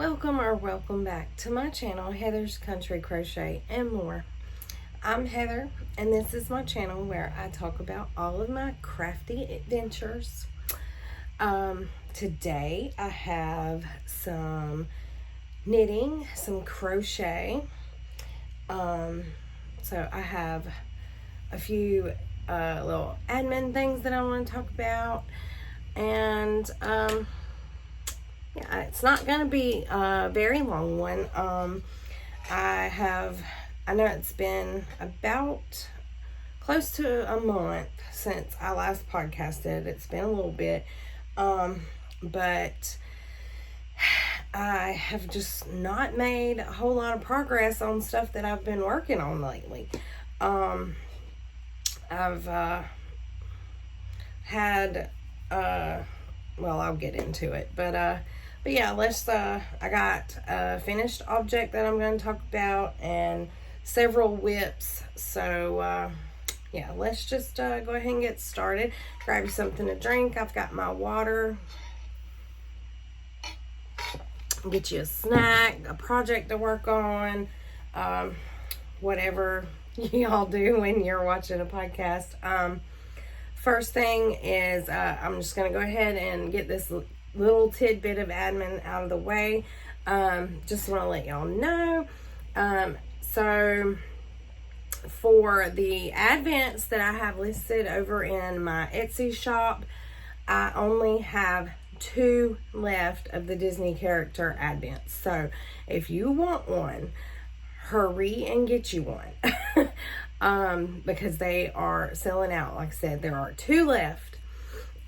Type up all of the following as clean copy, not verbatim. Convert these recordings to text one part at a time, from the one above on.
Welcome back to my channel, Heather's Country Crochet and More. I'm Heather, and this is my channel where I talk about all of my crafty adventures. Today I have some knitting, some crochet. So I have a few little admin things that I want to talk about, and yeah, it's not going to be a very long one. I know it's been about close to a month since I last podcasted. It's been a little bit, but I have just not made a whole lot of progress on stuff that I've been working on lately. I've had, well, I'll get into it, but yeah, I got a finished object that I'm going to talk about and several whips. So, yeah, let's just go ahead and get started. Grab you something to drink. I've got my water. Get you a snack, a project to work on, whatever y'all do when you're watching a podcast. First thing is I'm just going to go ahead and get this little tidbit of admin out of the way. Just want to let y'all know. So for the advents that I have listed over in my Etsy shop, I only have 2 left of the Disney character advents. So if you want one, hurry and get you one. Because they are selling out. Like I said, there are 2 left.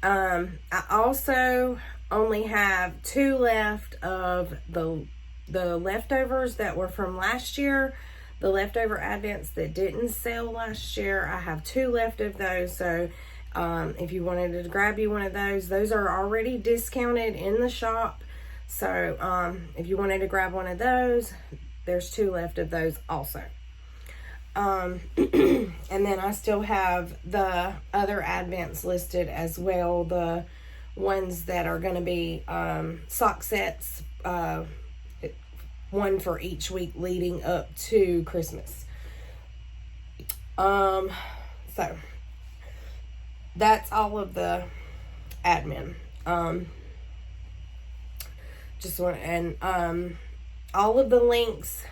I also only have 2 left of the leftovers that were from last year. The leftover advents that didn't sell last year, I have 2 left of those. So if you wanted to grab you one of those are already discounted in the shop. So if you wanted to grab one of those, there's 2 left of those also. And then I still have the other advents listed as well, the ones that are going to be sock sets, one for each week leading up to Christmas. So that's all of the admin. All of the links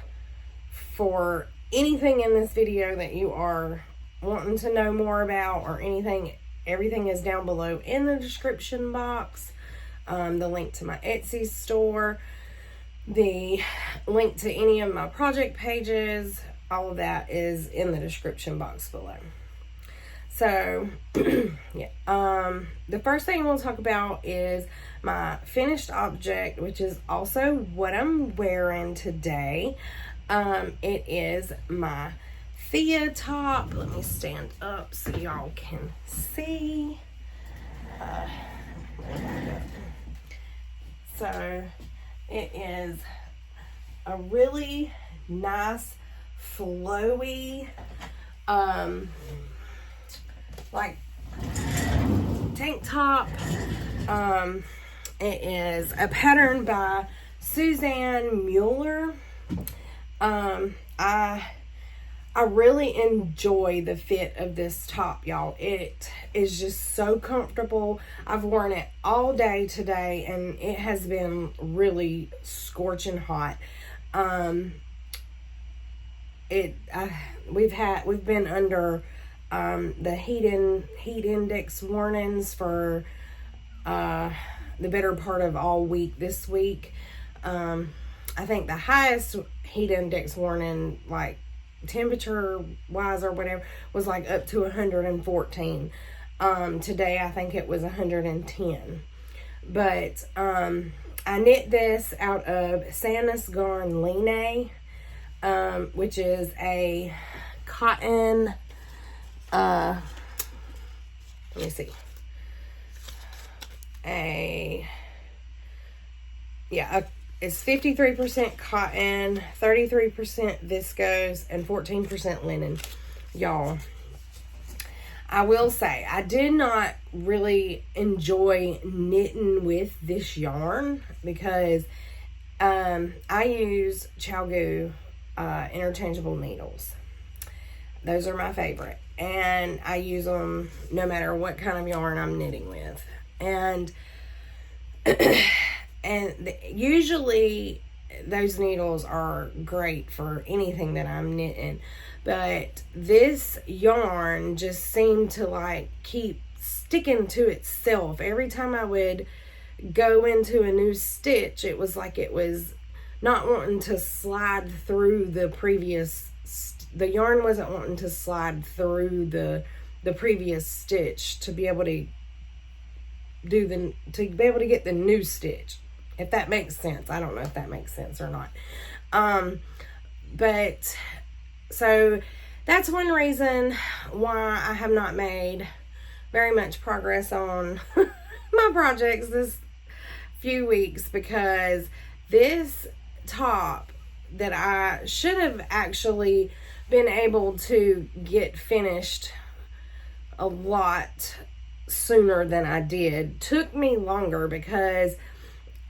for anything in this video that you are wanting to know more about or anything, everything is down below in the description box. The link to my Etsy store, the link to any of my project pages, all of that is in the description box below. So yeah, the first thing we'll talk about is my finished object, which is also what I'm wearing today. It is my Thea top. Let me stand up so y'all can see. So it is a really nice flowy like tank top. It is a pattern by Suzanne Mueller. I really enjoy the fit of this top, y'all. It is just so comfortable. I've worn it all day today, and it has been really scorching hot. We've been under the heat index warnings for the better part of all week this week. I think the highest heat index warning, like temperature wise or whatever, was like up to 114. Today I think it was 110. But I knit this out of Santa's Garn Line, which is a cotton, let me see, it's 53% cotton, 33% viscose, and 14% linen. Y'all, I will say, I did not really enjoy knitting with this yarn because I use Chalgu interchangeable needles. Those are my favorite. And I use them no matter what kind of yarn I'm knitting with. And usually those needles are great for anything that I'm knitting. But this yarn just seemed to like keep sticking to itself. Every time I would go into a new stitch, it was like it was not wanting to slide through the previous, the yarn wasn't wanting to slide through the previous stitch to be able to get the new stitch, if that makes sense. I don't know if that makes sense or not. But so that's one reason why I have not made very much progress on my projects this few weeks, because this top that I should have actually been able to get finished a lot sooner than I did took me longer because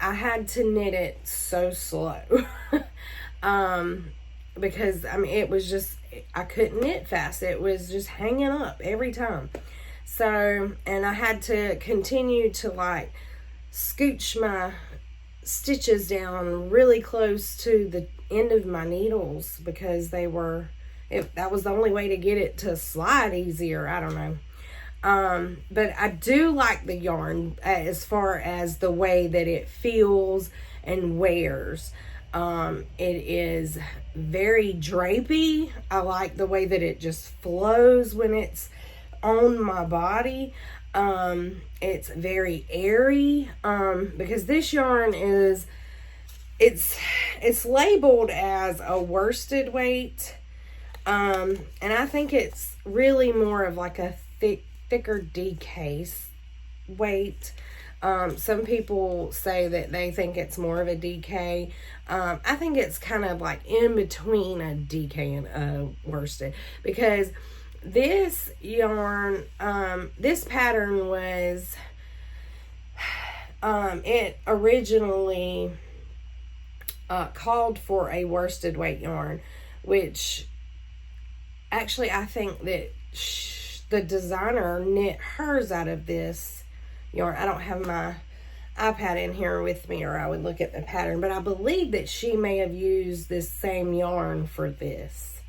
I had to knit it so slow. Because I mean, it was just, I couldn't knit fast. It was just hanging up every time. So, and I had to continue to like scooch my stitches down really close to the end of my needles because they were, that was the only way to get it to slide easier. I don't know. But I do like the yarn as far as the way that it feels and wears. It is very drapey. I like the way that it just flows when it's on my body. It's very airy, because this yarn is, it's labeled as a worsted weight, and I think it's really more of like a thicker DK weight. Some people say that they think it's more of a DK. I think it's kind of like in between a DK and a worsted, because this yarn, this pattern was, it originally called for a worsted weight yarn, which actually I think that the designer knit hers out of this yarn. I don't have my iPad in here with me, or I would look at the pattern, but I believe that she may have used this same yarn for this.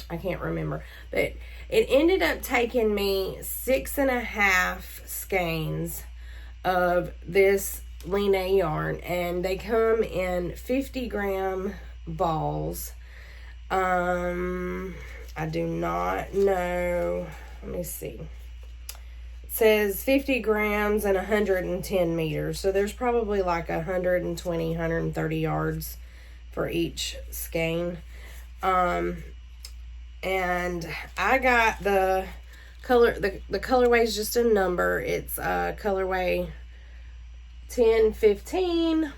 I can't remember, but it ended up taking me 6.5 skeins of this Line yarn, and they come in 50-gram balls. I do not know. Let me see. It says 50 grams and 110 meters. So there's probably like 120, 130 yards for each skein. And I got the color, the colorway is just a number. It's colorway 1015.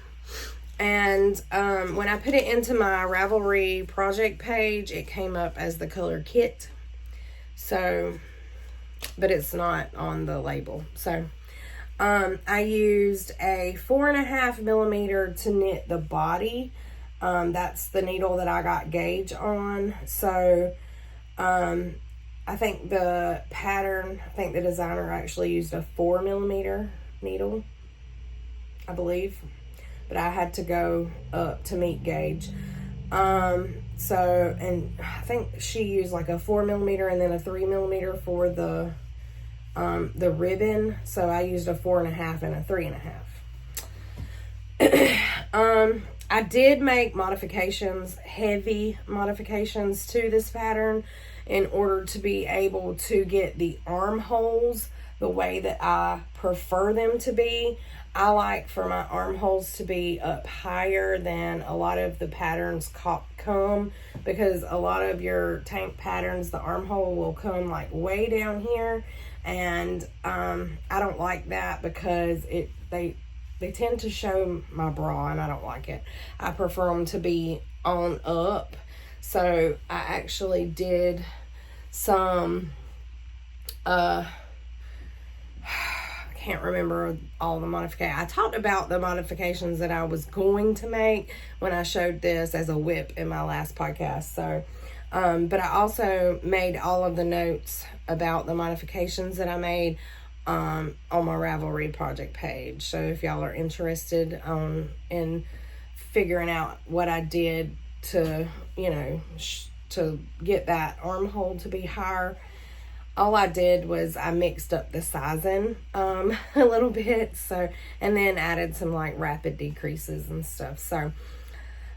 And when I put it into my Ravelry project page, it came up as the color kit. So, but it's not on the label. So, I used a 4.5 millimeter to knit the body. That's the needle that I got gauge on. So, I think the pattern, I think the designer actually used a 4 millimeter needle, I believe. But I had to go up to meet gauge. So, and I think she used like a 4 millimeter and then a 3 millimeter for the ribbon. So I used a 4.5 and a 3.5. I did make modifications, heavy modifications to this pattern in order to be able to get the armholes the way that I prefer them to be. I like for my armholes to be up higher than a lot of the patterns come, because a lot of your tank patterns, the armhole will come like way down here, and I don't like that because they tend to show my bra, and I don't like it. I prefer them to be on up. So I actually did some I can't remember all the modifications. I talked about the modifications that I was going to make when I showed this as a whip in my last podcast. So, but I also made all of the notes about the modifications that I made on my Ravelry project page. So if y'all are interested in figuring out what I did to, to get that armhole to be higher, all I did was I mixed up the sizing a little bit, so, and then added some like rapid decreases and stuff. So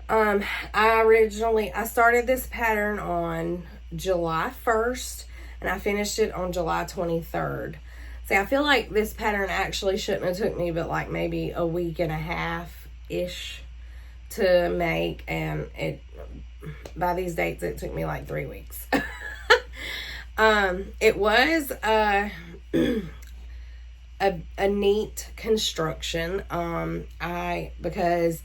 I started this pattern on July 1st and I finished it on July 23rd. See, I feel like this pattern actually shouldn't have took me but like maybe a week and a half ish to make, and by these dates it took me like 3 weeks. It was a neat construction. Because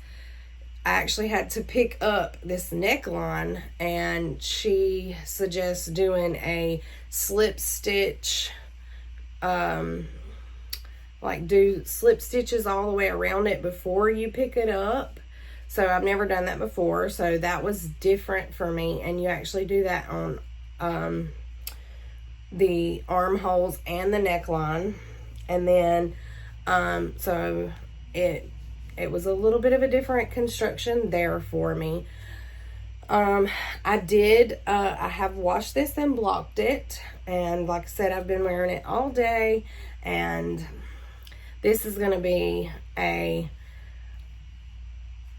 I actually had to pick up this neckline, and she suggests doing a slip stitch, like do slip stitches all the way around it before you pick it up. So I've never done that before, so that was different for me. And you actually do that on the armholes and the neckline. And then so it was a little bit of a different construction there for me. I have washed this and blocked it, and like I said, I've been wearing it all day, and this is going to be a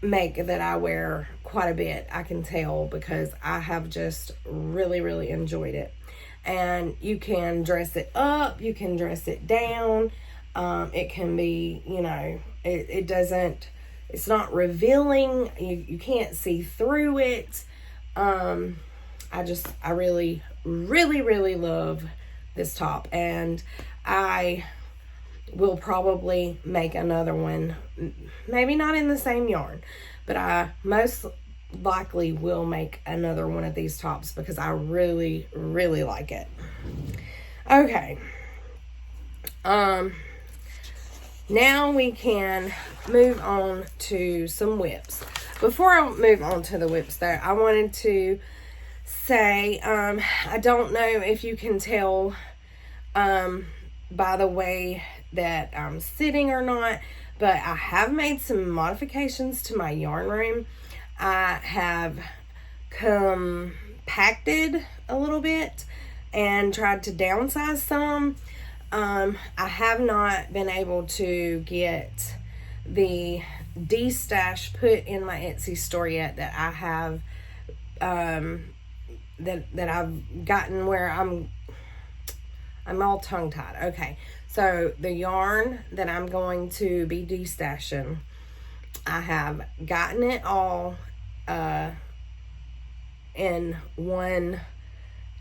make that I wear quite a bit, I can tell, because I have just really, really enjoyed it. And you can dress it up, you can dress it down. It can be, it's not revealing. You can't see through it. I really, really, really love this top, and I will probably make another one, maybe not in the same yarn, but I most likely will make another one of these tops because I really, really like it. Okay. Now we can move on to some whips. Before I move on to the whips though, I wanted to say, I don't know if you can tell by the way that I'm sitting or not, but I have made some modifications to my yarn room. I have compacted a little bit and tried to downsize some. I have not been able to get the D-stash put in my Etsy store yet that I have, that I've gotten where I'm all tongue-tied. Okay, so the yarn that I'm going to be de-stashing, I have gotten it all in one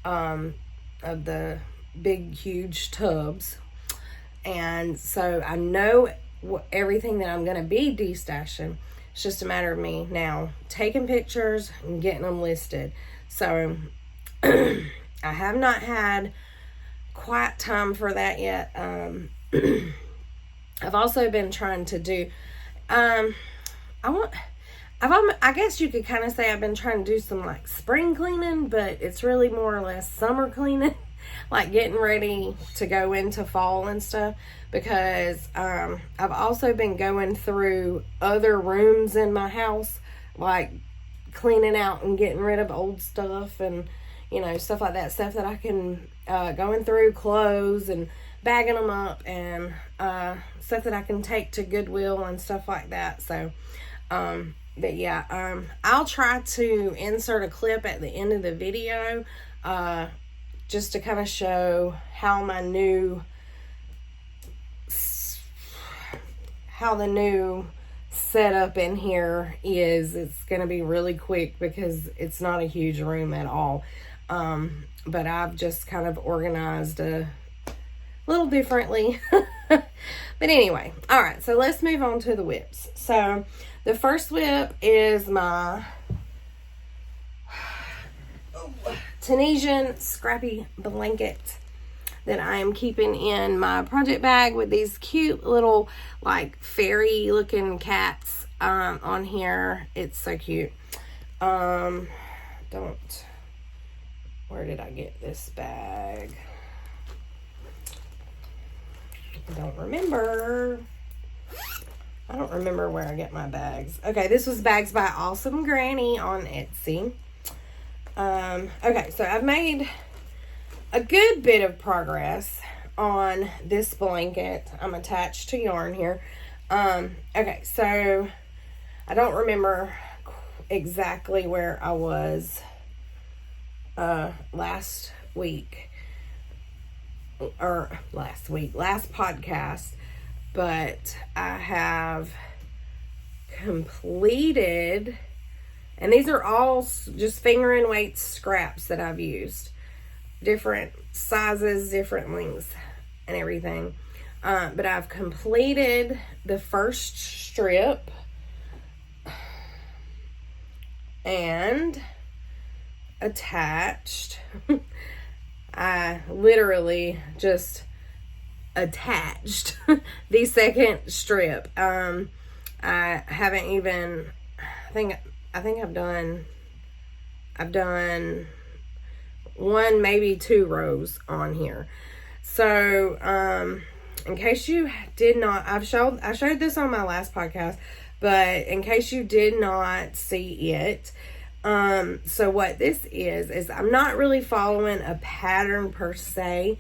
of the big huge tubs, and so I know everything that I'm going to be de-stashing. It's just a matter of me now taking pictures and getting them listed. So I have not had quite time for that yet. I've also been trying to do I guess you could kind of say I've been trying to do some like spring cleaning, but it's really more or less summer cleaning, like getting ready to go into fall and stuff, because I've also been going through other rooms in my house, like cleaning out and getting rid of old stuff and stuff like that, stuff that I can going through clothes and bagging them up, and stuff that I can take to Goodwill and stuff like that. So but yeah, I'll try to insert a clip at the end of the video just to kind of show how the new setup in here is. It's going to be really quick because it's not a huge room at all. But I've just kind of organized a little differently. But anyway, all right, so let's move on to the whips. So the first whip is my Tunisian scrappy blanket. that I am keeping in my project bag with these cute little like fairy looking cats on here. It's so cute. Where did I get this bag? I don't remember where I get my bags. Okay, this was Bags by Awesome Granny on Etsy. Okay, so I've made a good bit of progress on this blanket. I'm attached to yarn here. Okay, so I don't remember exactly where I was last podcast, but I have completed, and these are all just finger and weight scraps that I've used, different sizes, different lengths and everything, but I've completed the first strip and attached I literally just attached the second strip. I haven't even, I think I've done one, maybe 2 rows on here. So, in case you did not, I showed this on my last podcast, but in case you did not see it, so what this is I'm not really following a pattern per se.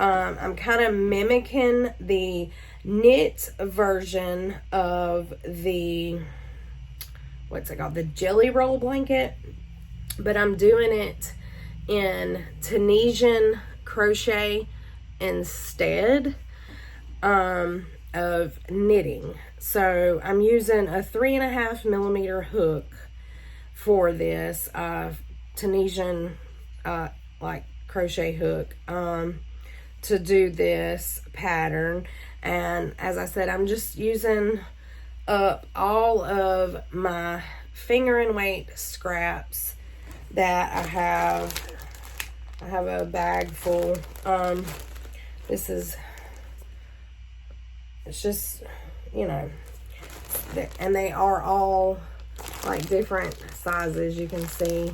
I'm kind of mimicking the knit version of the, what's it called? The jelly roll blanket, but I'm doing it in Tunisian crochet instead, of knitting. So I'm using a 3.5 millimeter hook for this Tunisian like crochet hook to do this pattern. And as I said, I'm just using up all of my finger and weight scraps that I have. I have a bag full. This is, it's just, you know, and they are all like different sizes, you can see.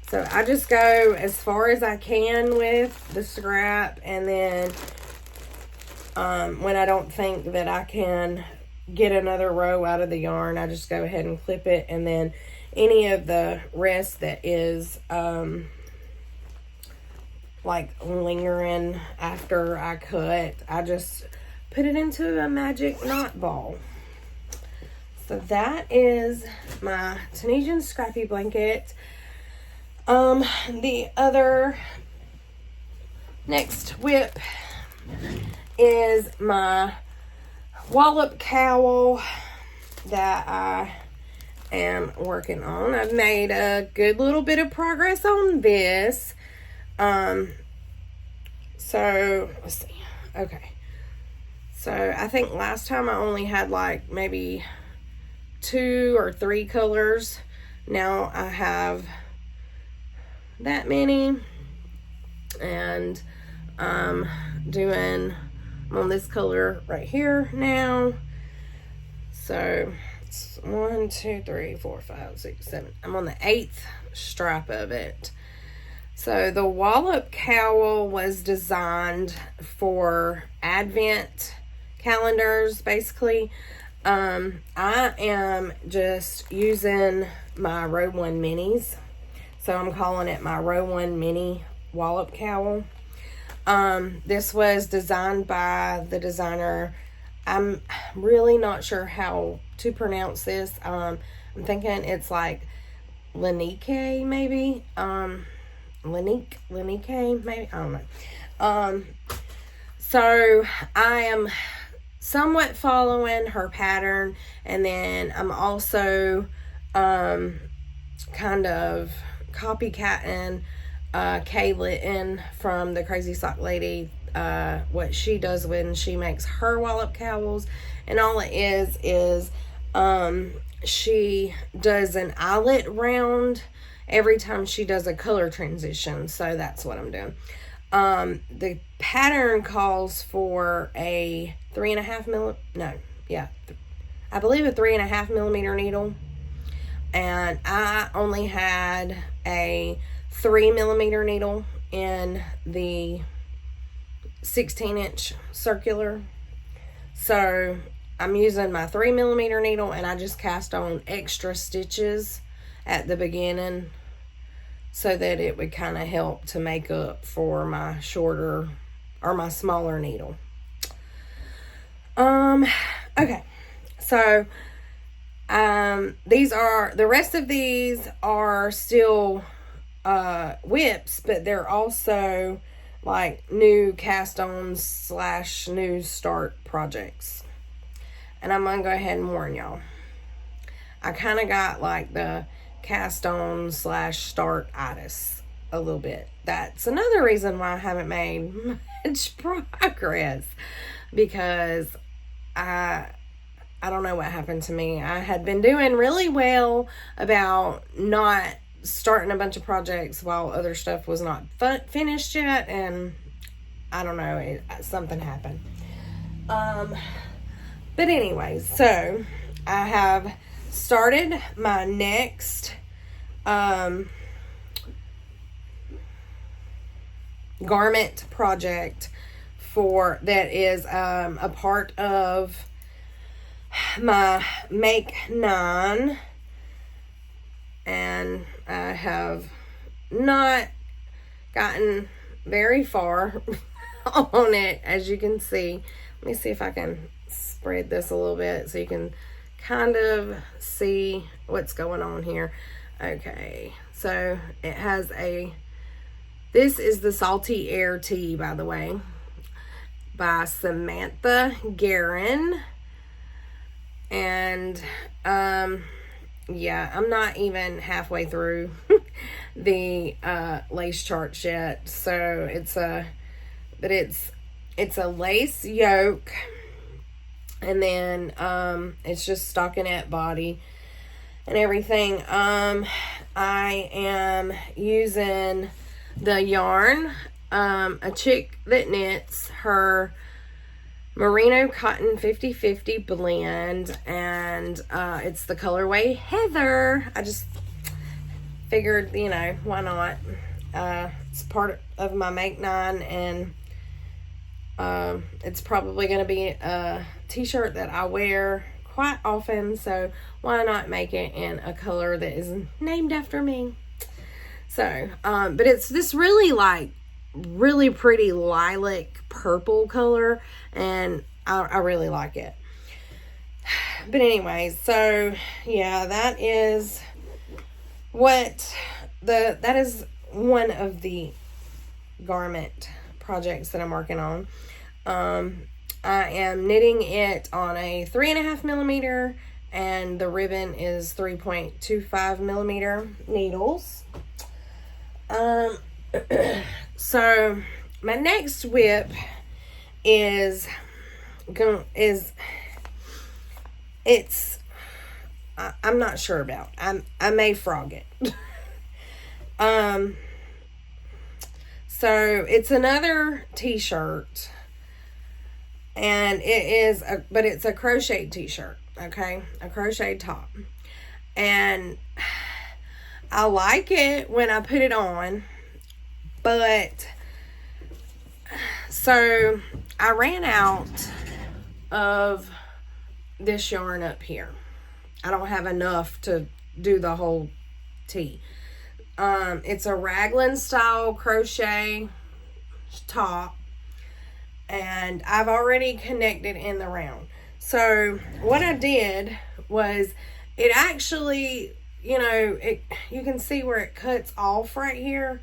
So I just go as far as I can with the scrap, and then when I don't think that I can get another row out of the yarn, I just go ahead and clip it, and then any of the rest that is like lingering after I cut, I just put it into a magic knot ball. So that is my Tunisian scrappy blanket. The other next whip is my wallop cowl that I am working on. I've made a good little bit of progress on this. So let's see. Okay. So I think last time I only had like maybe 2 or 3 colors. Now I have that many, and I'm on this color right here now. So it's 1, 2, 3, 4, 5, 6, 7. I'm on the 8th stripe of it. So the wallop cowl was designed for Advent calendars, basically. I am just using my Row 1 minis. So I'm calling it my Row 1 mini wallop cowl. This was designed by the designer. I'm really not sure how to pronounce this. I'm thinking it's like Lanique, maybe. Lanique, maybe. I don't know. So I am somewhat following her pattern, and then I'm also kind of copycatting Kay Litton from the Crazy Sock Lady, what she does when she makes her wallop cowls. And all it is she does an eyelet round every time she does a color transition. So that's what I'm doing. The pattern calls for a 3.5 I believe a 3.5 millimeter needle, and I only had a 3 millimeter needle in the 16-inch circular. So I'm using my 3 millimeter needle, and I just cast on extra stitches at the beginning so that it would kind of help to make up for my shorter or my smaller needle. Okay, so these are, the rest of these are still whips, but they're also like new cast-ons / new start projects. And I'm gonna go ahead and warn y'all, I kind of got like the cast-on / start Itis a little bit. That's another reason why I haven't made much progress, because I don't know what happened to me. I had been doing really well about not starting a bunch of projects while other stuff was not finished yet, and I don't know, something happened. But anyways, so I have started my next garment project that is a part of my Make 9, and I have not gotten very far on it, as you can see. Let me see if I can spread this a little bit so you can kind of see what's going on here. Okay, so it has this is the Salty Air Tea, by the way, by Samantha Guerin. And yeah, I'm not even halfway through the lace charts yet. So it's a lace yoke, and then it's just stockinette body and everything. I am using the yarn, a chick that knits, her merino cotton 50/50 blend, and it's the colorway Heather. I just figured, you know, why not? It's part of my Make 9, and it's probably going to be a t-shirt that I wear quite often, so why not make it in a color that is named after me? So, but it's this really pretty lilac purple color, and I really like it. But anyways, so yeah, that is one of the garment projects that I'm working on. I am knitting it on a 3.5 millimeter, and the ribbon is 3.25 millimeter needles. So my next whip I'm not sure about. I may frog it. So it's another t-shirt, and it's a crochet t-shirt, okay? A crochet top. And I like it when I put it on, but so I ran out of this yarn up here. I don't have enough to do the whole tee. It's a raglan style crochet top, and I've already connected in the round. So what I did was, it actually, you know, you can see where it cuts off right here.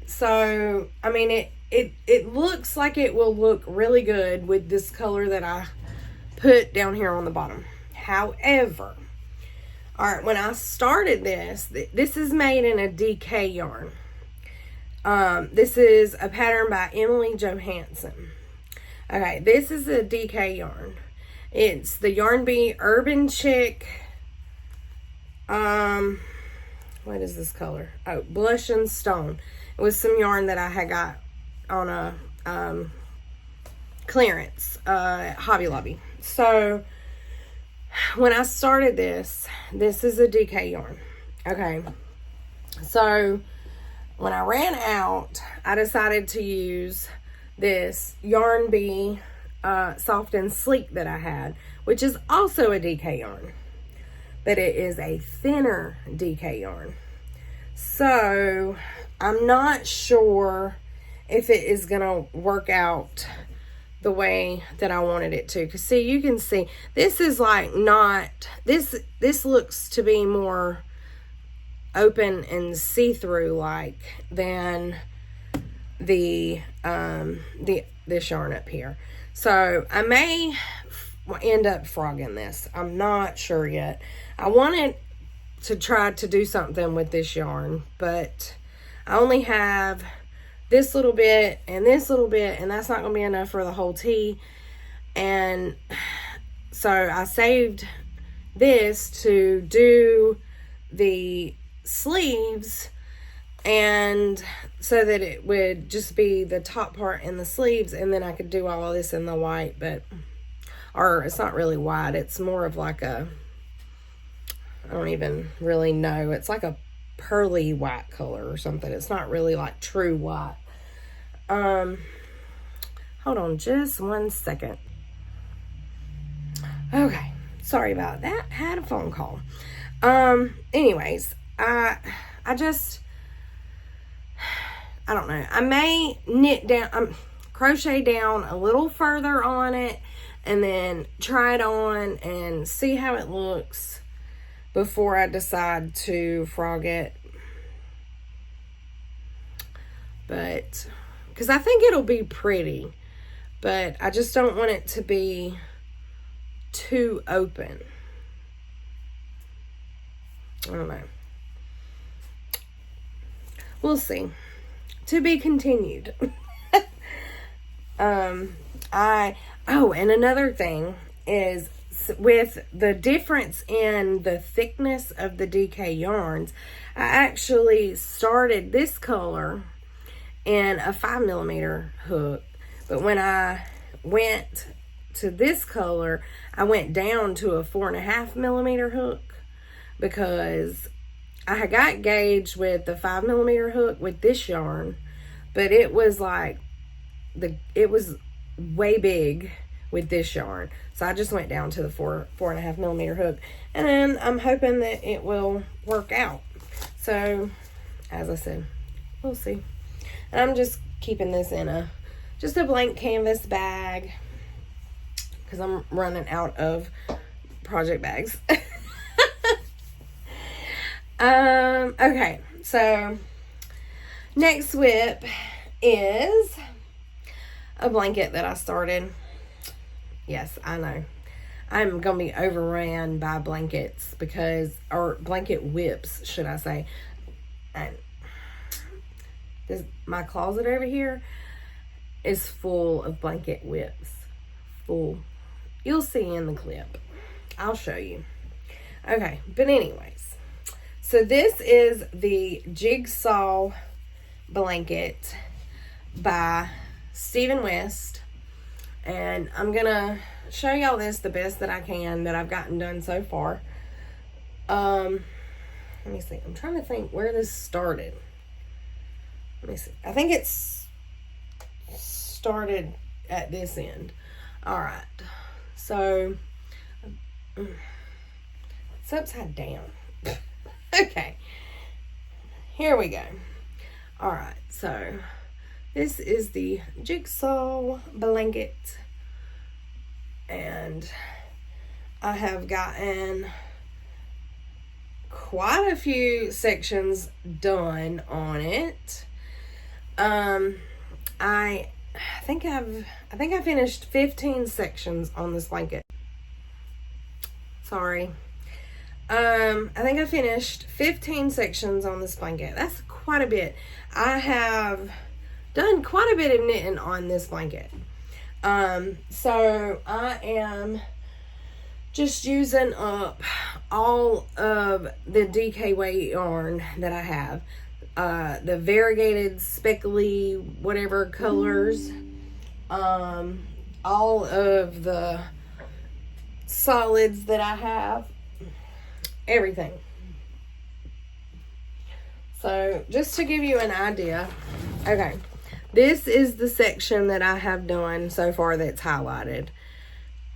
So I mean, it looks like it will look really good with this color that I put down here on the bottom. However, all right, when I started this is made in a DK yarn. This is a pattern by Emily Johansson. Okay, this is a DK yarn. It's the Yarn Bee Urban Chick. What is this color? Oh, Blush and Stone. It was some yarn that I had got on a clearance at Hobby Lobby. So when I started this is a DK yarn. Okay, so when I ran out, I decided to use this Yarn Bee Soft and Sleek that I had, which is also a DK yarn, but it is a thinner DK yarn. So I'm not sure if it is gonna work out the way that I wanted it to. Because see, you can see this is like not, this looks to be more open and see-through like than this yarn up here. So I may end up frogging this. I'm not sure yet. I wanted to try to do something with this yarn, but I only have this little bit and this little bit, and that's not going to be enough for the whole tee. And so I saved this to do the sleeves, and so that it would just be the top part and the sleeves, and then I could do all of this in the white, but, or it's not really white, it's more of like a, I don't even really know, it's like a pearly white color or something. It's not really like true white. Hold on just one second. Okay, sorry about that. Had a phone call. Anyways, I don't know. I may knit down, crochet down a little further on it, and then try it on and see how it looks before I decide to frog it. But, because I think it'll be pretty, but I just don't want it to be too open. I don't know. We'll see. To be continued. And another thing is, with the difference in the thickness of the DK yarns, I actually started this color in a 5mm hook, but when I went to this color, I went down to a 4.5mm hook, because I had got gauged with the 5mm hook with this yarn, but it was like it was way big with this yarn, so I just went down to the 4.5mm hook, and then I'm hoping that it will work out. So as I said, we'll see. And I'm just keeping this in just a blank canvas bag, because I'm running out of project bags. Okay, so next whip is a blanket that I started. Yes, I know. I'm going to be overran by blankets or blanket whips, should I say. And my closet over here is full of blanket whips. Full. You'll see in the clip. I'll show you. Okay, but anyways. So this is the Jigsaw blanket by Stephen West. And I'm going to show y'all this the best that I can that I've gotten done so far. Let me see. I'm trying to think where this started. Let me see. I think it's started at this end. All right. So it's upside down. Okay. Here we go. All right. So this is the Jigsaw blanket. And I have gotten quite a few sections done on it. I think I finished 15 sections on this blanket. Sorry. I think I finished 15 sections on this blanket. That's quite a bit. I have done quite a bit of knitting on this blanket. So I am just using up all of the DK weight yarn that I have. the variegated speckly whatever colors, all of the solids that I have, everything. So just to give you an idea, okay, this is the section that I have done so far that's highlighted,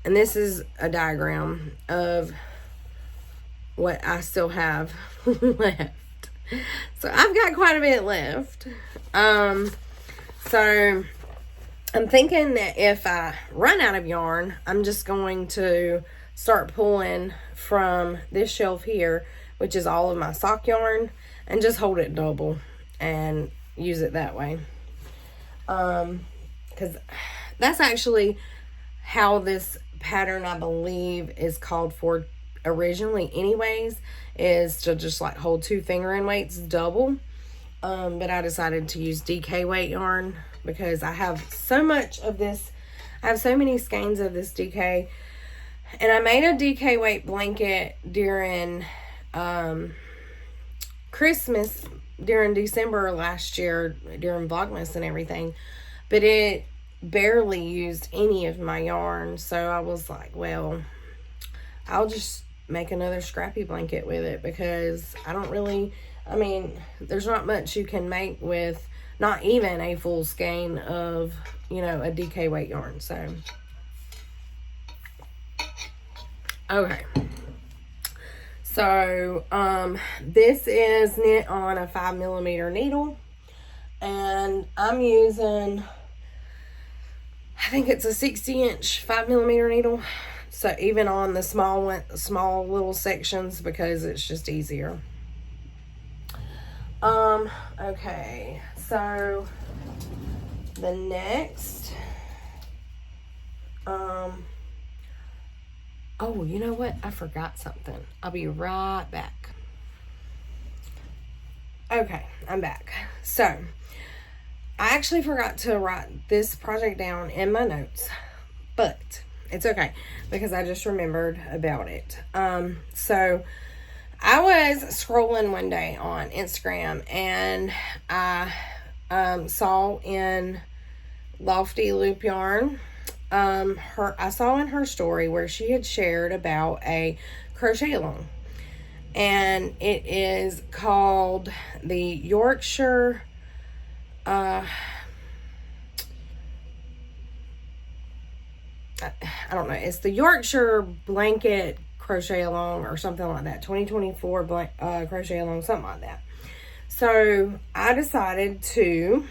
and this is a diagram of what I still have left. So I've got quite a bit left. So I'm thinking that if I run out of yarn, I'm just going to start pulling from this shelf here, which is all of my sock yarn, and just hold it double and use it that way. Because that's actually how this pattern, I believe, is called for originally anyways, is to just like hold 2 fingering weights double. But I decided to use DK weight yarn because I have so much of this. I have so many skeins of this DK, and I made a DK weight blanket during Christmas, during December last year, during Vlogmas and everything, but it barely used any of my yarn. So I was like, well, I'll just make another scrappy blanket with it, because I don't really, I mean, there's not much you can make with not even a full skein of, you know, a DK weight yarn. So okay, so this is knit on a 5mm needle, and I'm using, I think it's a 60-inch 5mm needle. So even on the small little sections, because it's just easier. Okay, so the next, oh, you know what? I forgot something. I'll be right back. Okay, I'm back. So I actually forgot to write this project down in my notes, but it's okay because I just remembered about it. So I was scrolling one day on Instagram, and I saw in Lofty Loop Yarn, I saw in her story where she had shared about a crochet along, and it is called the Yorkshire I don't know. It's the Yorkshire Blanket Crochet Along or something like that. 2024 Crochet Along, something like that. So I decided to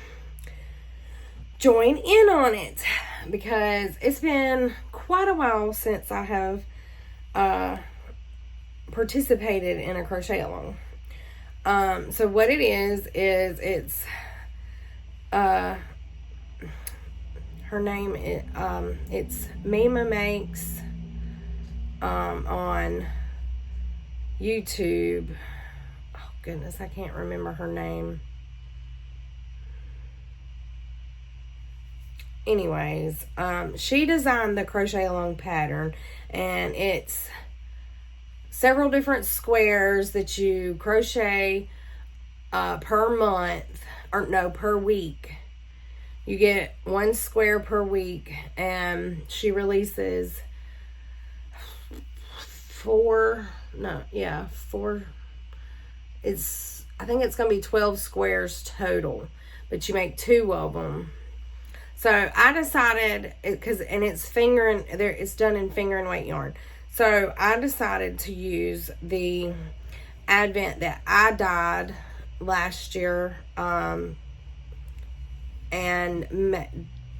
join in on it because it's been quite a while since I have participated in a crochet along. So what it is it's her name is it's Mima Makes on YouTube. Oh goodness, I can't remember her name. Anyways, she designed the crochet along pattern, and it's several different squares that you crochet per month, or no, per week. You get one square per week, and she releases four. I think it's going to be 12 squares total, but you make 2 of them. So I decided, it's done in finger and weight yarn. So I decided to use the Advent that I dyed last year, and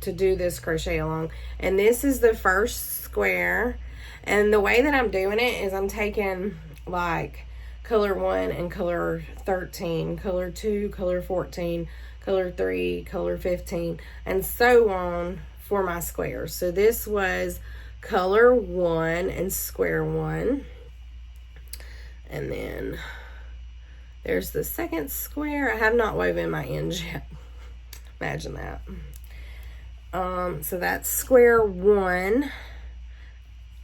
to do this crochet along. And this is the first square. And the way that I'm doing it is I'm taking like color 1 and color 13, color 2, color 14, color 3, color 15, and so on for my squares. So this was color 1 and square 1. And then there's the second square. I have not woven my ends yet. Imagine that. So that's square 1.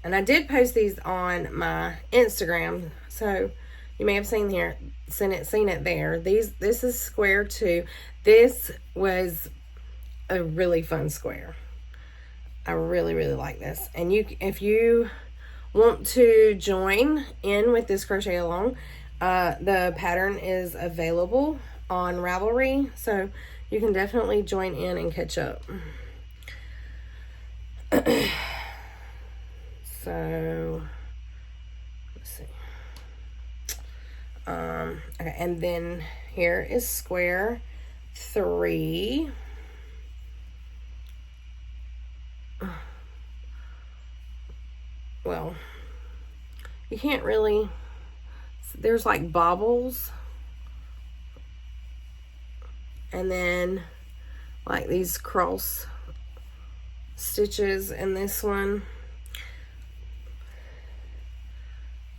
And I did post these on my Instagram, so You may have seen it there. This is square 2. This was a really fun square. I really, really like this. And if you want to join in with this crochet along, the pattern is available on Ravelry, so you can definitely join in and catch up. So let's see. Okay, and then here is square 3. Well, you can't really, there's like bobbles, and then like these cross stitches in this one.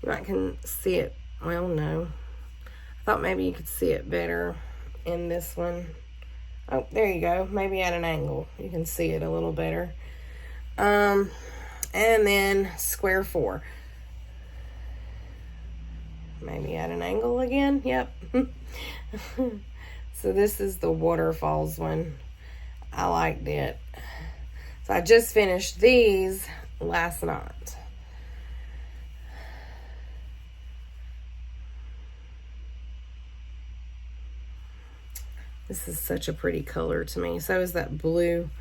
You might can see it, well, no, I thought maybe you could see it better in this one. Oh, there you go, maybe at an angle you can see it a little better. And then square 4. Maybe at an angle again. Yep. So this is the waterfalls one. I liked it. So I just finished these last night. This is such a pretty color to me. So is that blue.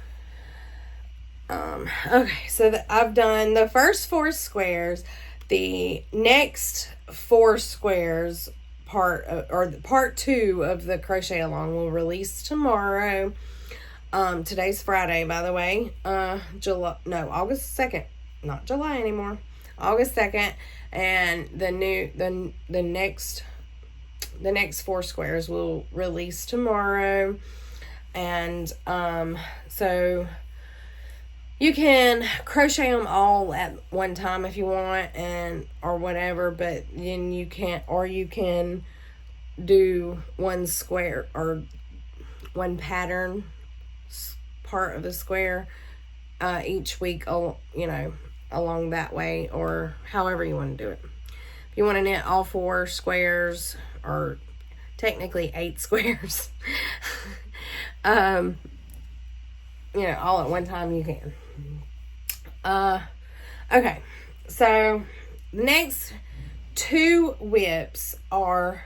Okay, so I've done the first 4 squares. The next 4 squares part 2 of the crochet along will release tomorrow. Today's Friday, by the way. August 2nd. Not July anymore. August 2nd, and the next 4 squares will release tomorrow. And so you can crochet them all at one time if you want, or whatever, but then you can do one square or one pattern part of the square each week, along that way, or however you want to do it. If you want to knit all 4 squares, or technically 8 squares, all at one time, you can. Okay, so the next 2 whips are,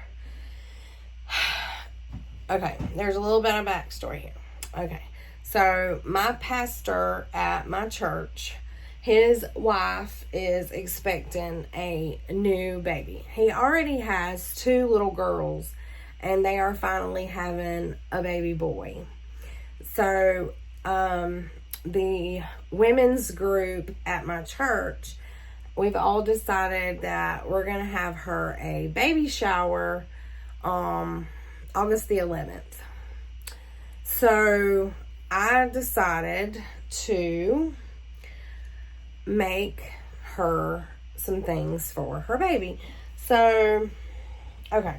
okay, there's a little bit of backstory here. Okay, so my pastor at my church, his wife is expecting a new baby. He already has 2 little girls, and they are finally having a baby boy. So, the women's group at my church, we've all decided that we're going to have her a baby shower August the 11th. So I decided to make her some things for her baby. So, okay.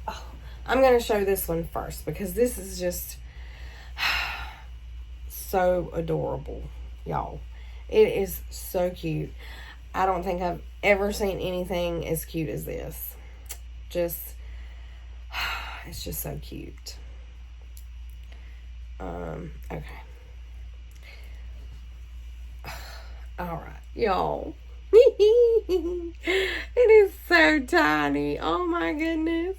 Oh, I'm going to show this one first, because this is just so adorable, y'all. It is so cute. I don't think I've ever seen anything as cute as this. It's just so cute. Okay. All right, y'all. It is so tiny. Oh my goodness.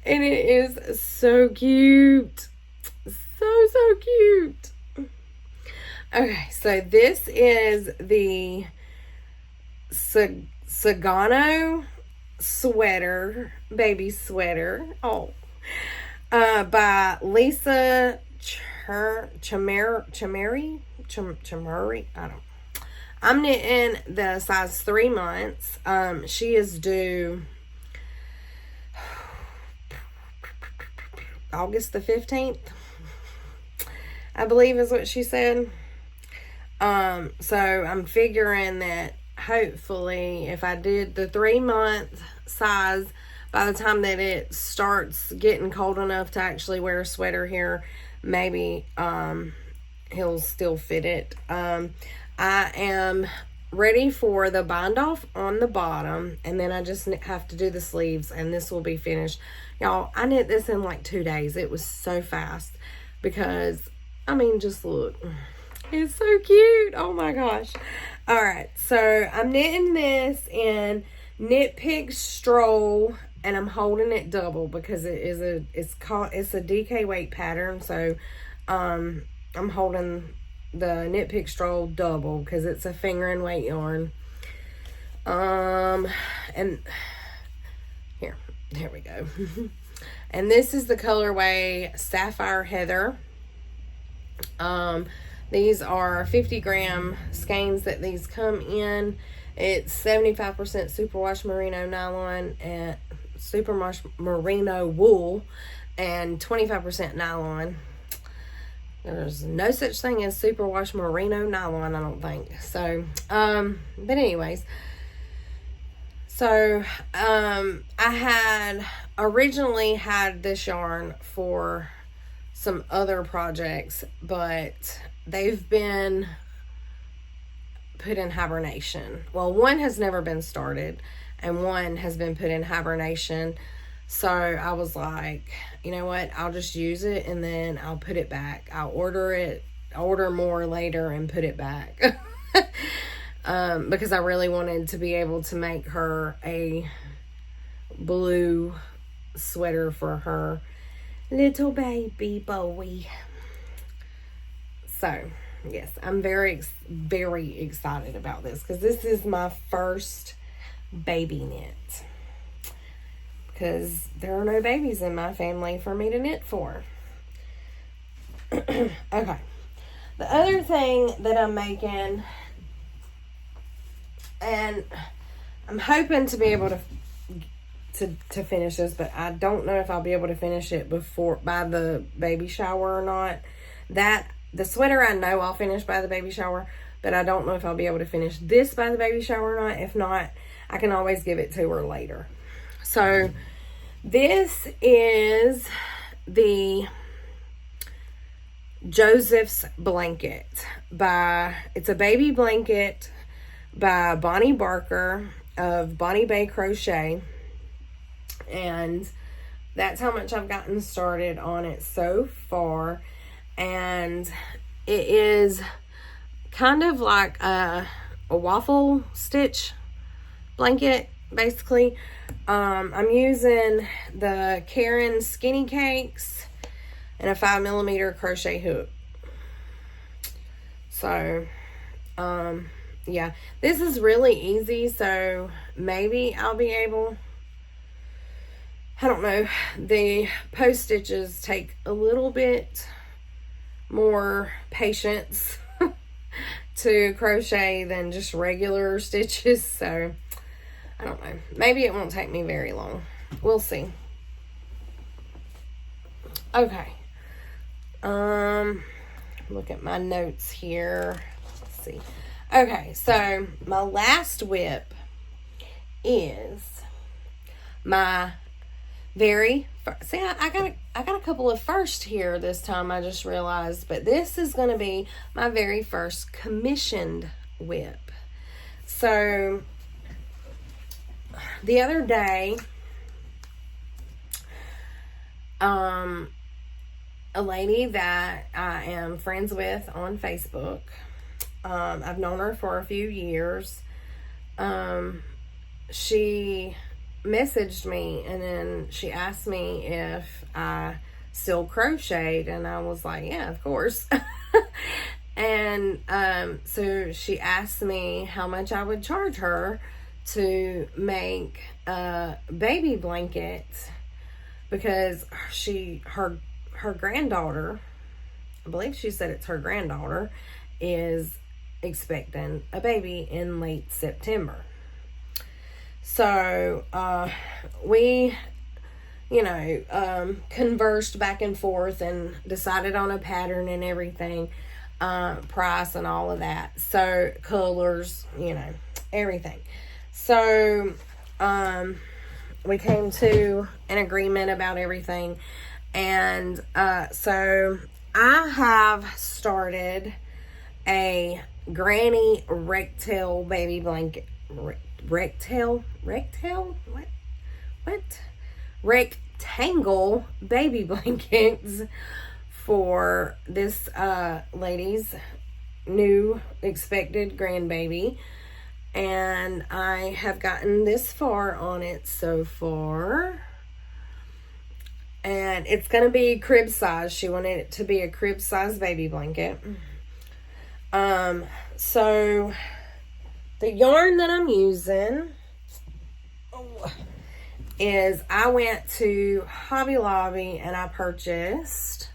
And it is so cute. So cute. Okay, so this is the Sagano sweater, baby sweater. Oh, by Lisa Chameri. I'm knitting the size 3 months. She is due August the 15th, I believe is what she said. So I'm figuring that hopefully if I did the 3-month size, by the time that it starts getting cold enough to actually wear a sweater here, maybe he'll still fit it. I am ready for the bind off on the bottom, and then I just have to do the sleeves, and this will be finished. Y'all, I knit this in like 2 days. It was so fast because, I mean, just look. It's so cute. Oh my gosh. All right, so I'm knitting this in Knit Pig Stroll, and I'm holding it double because it's a DK weight pattern. So I'm holding the Knit Pig Stroll double because it's a finger and weight yarn. And here we go. And this is the colorway Sapphire Heather. These are 50-gram skeins that these come in. It's 75% superwash merino nylon and superwash merino wool and 25% nylon. There's no such thing as superwash merino nylon, I don't think. So, but anyways, so I had originally had this yarn for some other projects, but they've been put in hibernation. Well, one has never been started and one has been put in hibernation. So I was like, you know what, I'll just use it and then I'll put it back. I'll order more later and put it back. Because I really wanted to be able to make her a blue sweater for her little baby boy. So yes, I'm very, very excited about this because this is my first baby knit. Because there are no babies in my family for me to knit for. Okay. The other thing that I'm making, and I'm hoping to be able to finish this, but I don't know if I'll be able to finish it by the baby shower or not. The sweater I know I'll finish by the baby shower, but I don't know if I'll be able to finish this by the baby shower or not. If not, I can always give it to her later. So this is the Joseph's blanket it's a baby blanket by Bonnie Barker of Bonnie Bay Crochet, and that's how much I've gotten started on it so far. And it is kind of like a waffle stitch blanket, basically. I'm using the Karen Skinny Cakes and a 5mm crochet hook. So, yeah, this is really easy, so maybe I'll be able, I don't know, the post stitches take a little bit more patience to crochet than just regular stitches, so I don't know. Maybe it won't take me very long. We'll see. Okay. Look at my notes here. Let's see. Okay, so my last whip is my very first. See, I got a couple of firsts here this time, I just realized, but this is going to be my very first commissioned whip. So the other day, a lady that I am friends with on Facebook, I've known her for a few years, she messaged me and then she asked me if I still crocheted, and I was like, yeah, of course. And so she asked me how much I would charge her to make a baby blanket, because her granddaughter, I believe she said it's her granddaughter, is expecting a baby in late September. So we, conversed back and forth and decided on a pattern and everything, price and all of that. So colors, everything. So we came to an agreement about everything. And so I have started a granny rectangle baby blanket. Rectangle? What? Rectangle baby blankets for this lady's new expected grandbaby. And I have gotten this far on it so far. And it's going to be crib size. She wanted it to be a crib size baby blanket. So the yarn that I'm using is I went to Hobby Lobby and I purchased,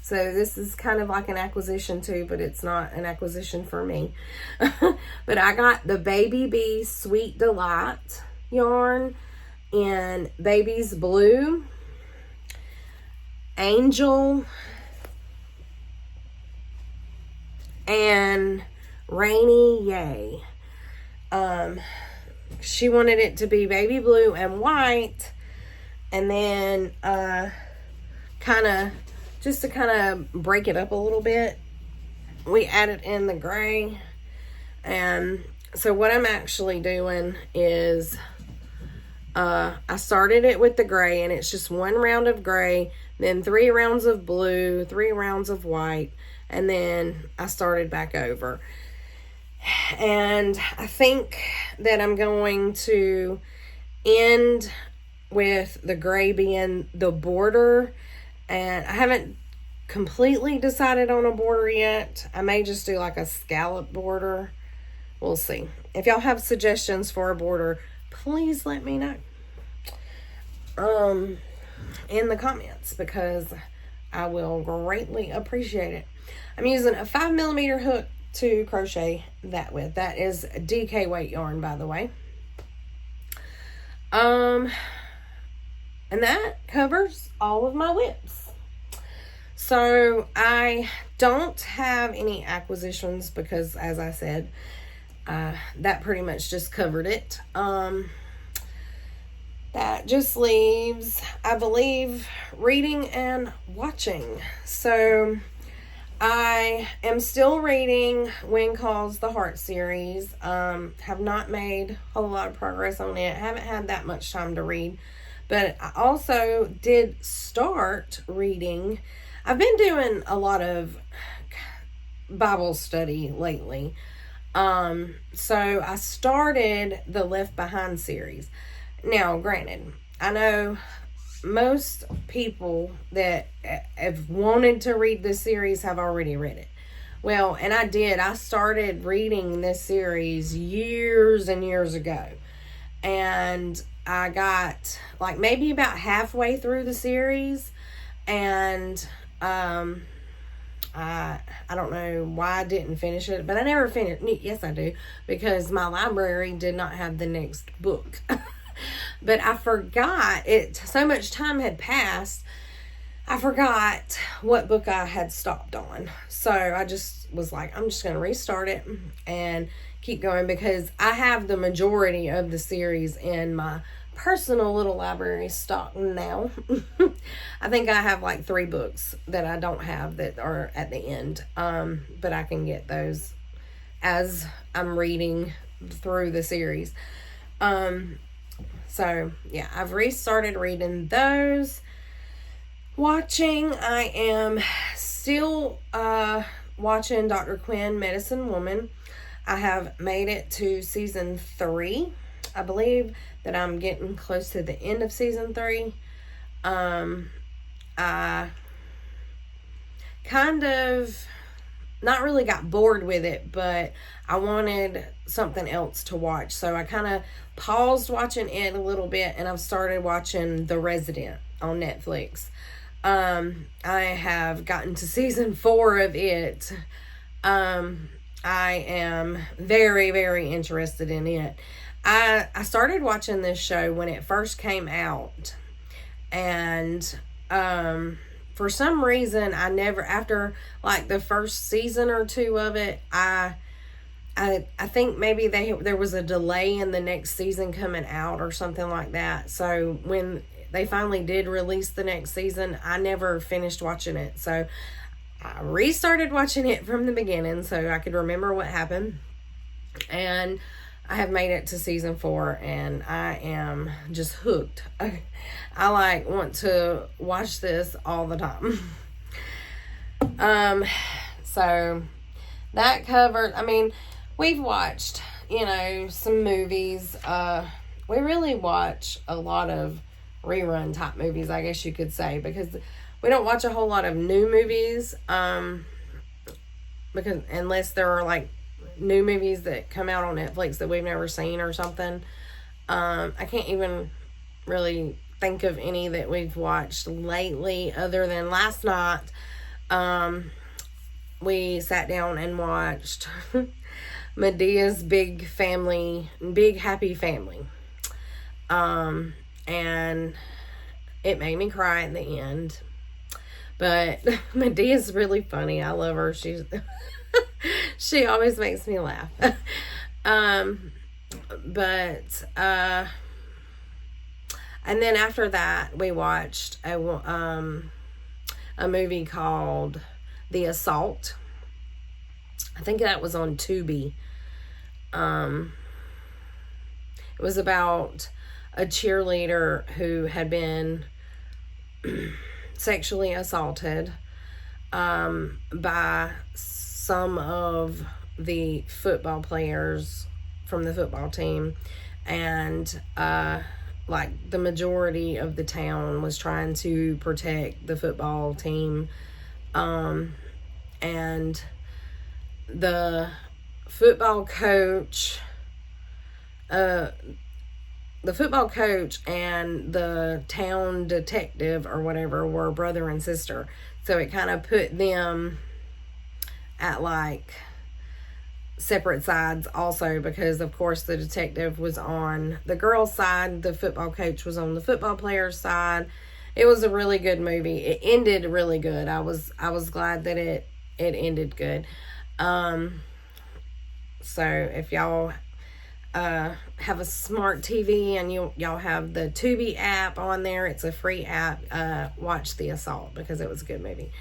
so this is kind of like an acquisition too, but it's not an acquisition for me. But I got the Baby Bee Sweet Delight yarn in Baby's Blue, Angel, and Rainy Yay. She wanted it to be baby blue and white, and then just to break it up a little bit, we added in the gray. And so what I'm actually doing is I started it with the gray, and it's just 1 round of gray, then 3 rounds of blue, 3 rounds of white, and then I started back over. And I think that I'm going to end with the gray being the border, and I haven't completely decided on a border yet. I may just do like a scallop border. We'll see. If y'all have suggestions for a border, please let me know in the comments, because I will greatly appreciate it. I'm using a 5mm hook to crochet that with. That is DK weight yarn, by the way. And that covers all of my whips. So I don't have any acquisitions because, as I said, that pretty much just covered it. That just leaves, I believe, reading and watching. So I am still reading When Calls the Heart series. Have not made a whole lot of progress on it. Haven't had that much time to read. But I also did start reading. I've been doing a lot of Bible study lately. So I started the Left Behind series. Now, granted, I know most people that have wanted to read this series have already read it. Well, and I did. I started reading this series years and years ago. And I got like maybe about halfway through the series. And I don't know why I didn't finish it, but I never finished. Yes, I do, because my library did not have the next book. But I forgot it. So much time had passed, I forgot what book I had stopped on. So I just was like, I'm just going to restart it and keep going, because I have the majority of the series in my personal little library stock now. I think I have like 3 books that I don't have that are at the end. But I can get those as I'm reading through the series. So yeah, I've restarted reading those. Watching, I am still watching Dr. Quinn, Medicine Woman. I have made it to season 3. I believe that I'm getting close to the end of season 3. I kind of not really got bored with it, but I wanted something else to watch. So I kind of paused watching it a little bit, and I've started watching The Resident on Netflix. I have gotten to season 4 of it. I am very, very interested in it. I started watching this show when it first came out, and for some reason I never, after like the first season or 2 of it, I think maybe there was a delay in the next season coming out or something like that. So when they finally did release the next season, I never finished watching it. So I restarted watching it from the beginning so I could remember what happened. And I have made it to season 4 and I am just hooked. I want to watch this all the time. So that covered, we've watched, some movies. We really watch a lot of rerun type movies, I guess you could say, because we don't watch a whole lot of new movies, because unless there are like new movies that come out on Netflix that we've never seen or something. I can't even really think of any that we've watched lately other than last night. We sat down and watched Medea's Big Happy Family. And it made me cry at the end. But Medea's really funny. I love her. She always makes me laugh. And then after that, we watched a movie called The Assault. I think that was on Tubi. It was about a cheerleader who had been sexually assaulted by some of the football players from the football team, and the majority of the town was trying to protect the football team, and the football coach and the town detective or whatever were brother and sister. So it kind of put them at separate sides also, because of course the detective was on the girl's side, the football coach was on the football player's side. It was a really good movie. It ended really good. I was glad that it ended good. So if y'all have a smart TV and y'all have the Tubi app on there, it's a free app, watch The Assault because it was a good movie.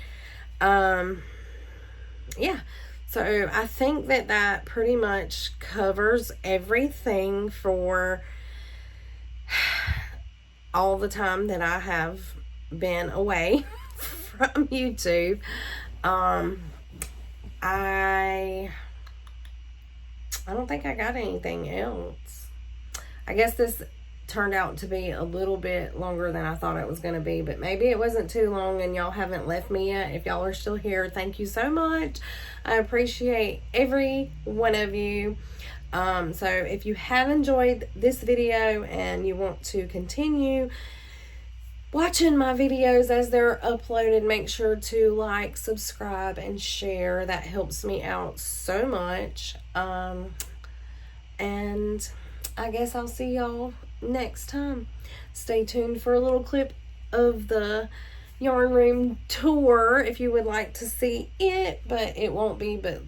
Yeah, so I think that pretty much covers everything for all the time that I have been away from YouTube. I don't think I got anything else. I guess this turned out to be a little bit longer than I thought it was going to be, but maybe it wasn't too long and y'all haven't left me yet. If y'all are still here, thank you so much. I appreciate every one of you. So if you have enjoyed this video and you want to continue watching my videos as they're uploaded, make sure to like, subscribe, and share. That helps me out so much. And I guess I'll see y'all next time. Stay tuned for a little clip of the yarn room tour if you would like to see it, but it won't be but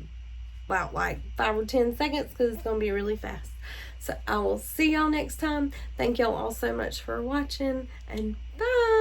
about 5 or 10 seconds because it's gonna be really fast. So I will see y'all next time. Thank y'all all so much for watching, and bye.